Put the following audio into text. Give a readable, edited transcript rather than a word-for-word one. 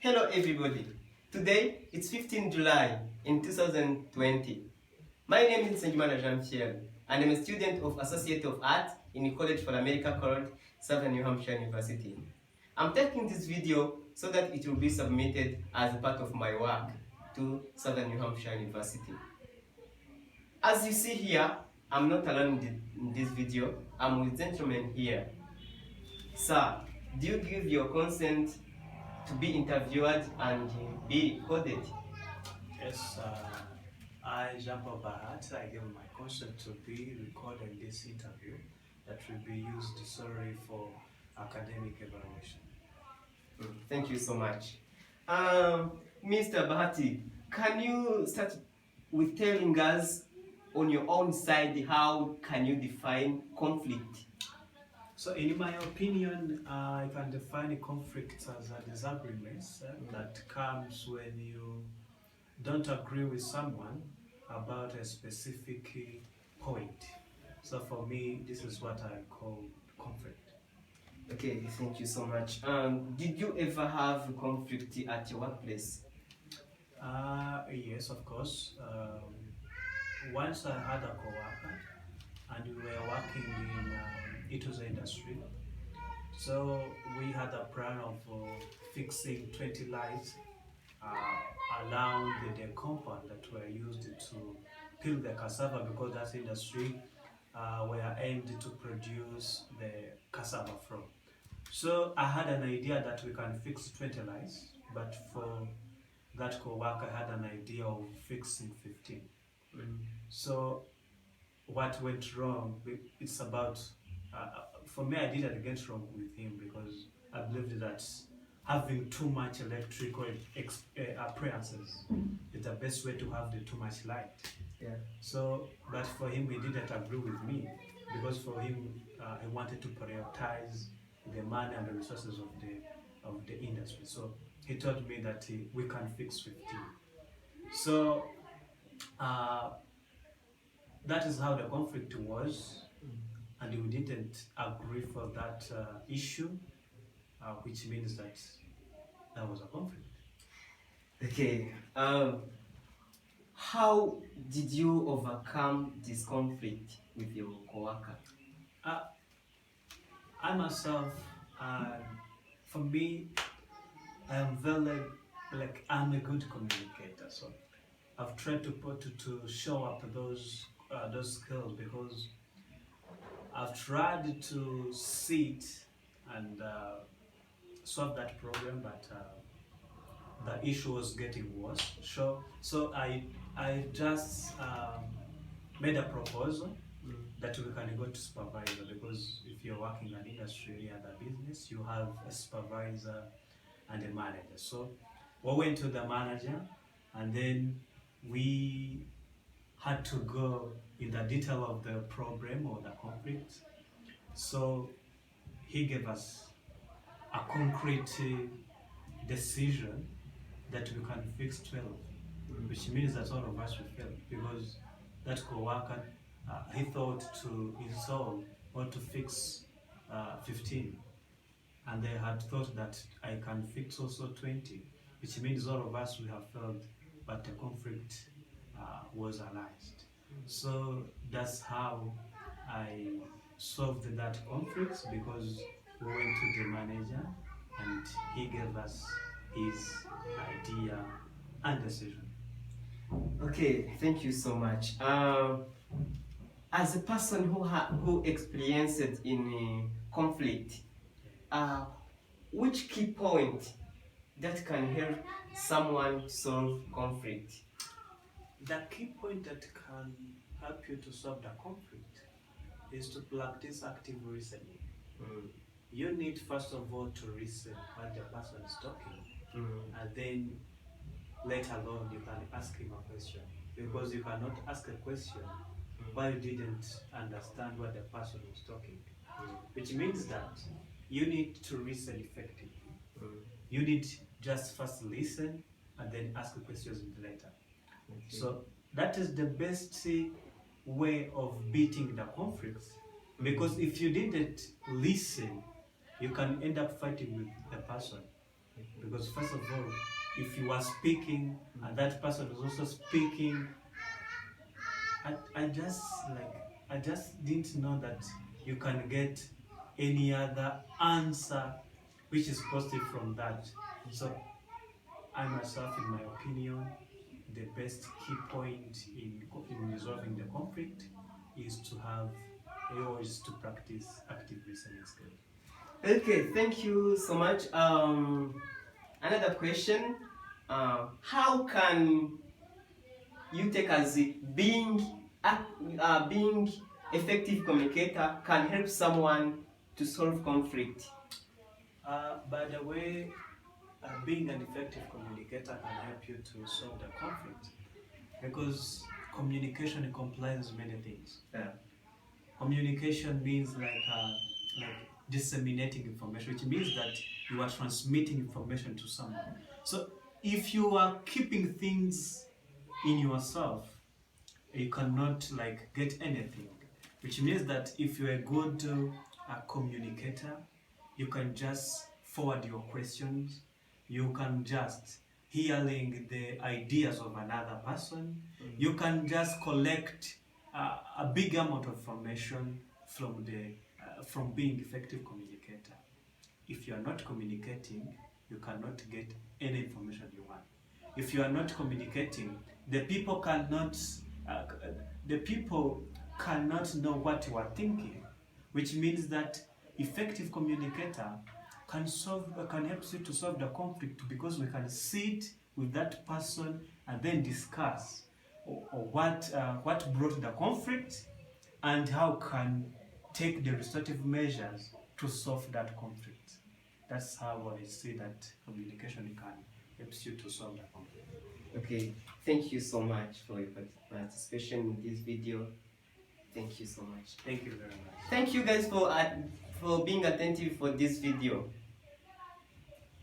Hello everybody. Today it's 15 July in 2020. My name is Senjumana Jean-Pierre and I'm a student of Associate of Art in the College for America called Southern New Hampshire University. I'm taking this video so that it will be submitted as a part of my work to Southern New Hampshire University. As you see here, I'm not alone in this video. I'm with gentlemen here. Sir, do you give your consent to be interviewed and be recorded? Yes, I, Jean-Paul Bahat, I give my consent to be recorded in this interview that will be used solely for academic evaluation. Thank you so much. Mr. Bahati, can you start with telling us on your own side how can you define conflict? So in my opinion, I can define a conflict as a disagreement that comes when you don't agree with someone about a specific point. So for me, this is what I call conflict. Okay, thank you so much. Did you ever have a conflict at your workplace? Yes, of course. Once I had a coworker and we were working in it was industry. So we had a plan of fixing 20 lights around the compound that were used to peel the cassava, because that industry were aimed to produce the cassava from. So I had an idea that we can fix 20 lights, but for that co-worker had an idea of fixing 15. So what went wrong, it's about, for me, I didn't get wrong with him because I believed that having too much electrical appliances is the best way to have the too much light. Yeah. So, but for him, he didn't agree with me because for him, he wanted to prioritize the money and the resources of the industry. So he told me that we can fix 15. So that is how the conflict was, and we didn't agree for that issue, which means that there was a conflict. Okay. How did you overcome this conflict with your coworker? I myself, for me, I am very, I'm a good communicator, so I've tried to show up those skills, because I've tried to sit and solve that problem, but the issue was getting worse. So I just made a proposal that we can go to supervisor, because if you're working in an industry, any other business, you have a supervisor and a manager. So we went to the manager, and then we had to go in the detail of the problem or the conflict. So he gave us a concrete decision that we can fix 12, which means that all of us will fail, because that co-worker, he thought to install or to fix 15, and they had thought that I can fix also 20, which means all of us will have failed, but the conflict was arised. So that's how I solved that conflict, because we went to the manager and he gave us his idea and decision. Okay, thank you so much. As a person who experienced in conflict, which key point that can help someone solve conflict? The key point that can help you to solve the conflict is to practice active listening. You need first of all to listen while the person is talking, and then let alone you can ask him a question, because you cannot ask a question while you didn't understand what the person was talking, which means that you need to listen effectively. You need just first listen and then ask questions later. Okay. So that is the best way of beating the conflicts, because if you didn't listen, you can end up fighting with the person Because first of all, if you are speaking and that person is also speaking, I just didn't know that you can get any other answer which is positive from that. So I myself, in my opinion, the best key point in resolving the conflict is to have or is to practice active listening skills. Okay, thank you so much. Another question: how can you take as being effective communicator can help someone to solve conflict? By the way, being an effective communicator can help you to solve the conflict because communication comprises many things. Yeah. Communication means like disseminating information, which means that you are transmitting information to someone. So if you are keeping things in yourself, you cannot like get anything. Which means that if you're a good communicator, you can just forward your questions. You can just hearing the ideas of another person. You can just collect a big amount of information from being effective communicator. If you are not communicating, you cannot get any information you want. If you are not communicating, the people uh, cannot know what you are thinking, which means that effective communicator can help you to solve the conflict because we can sit with that person and then discuss or what brought the conflict and how can take the restorative measures to solve that conflict. That's how I see that communication can help you to solve the conflict. Okay, thank you so much for your participation in this video. Thank you so much. Thank you very much. Thank you guys for being attentive for this video.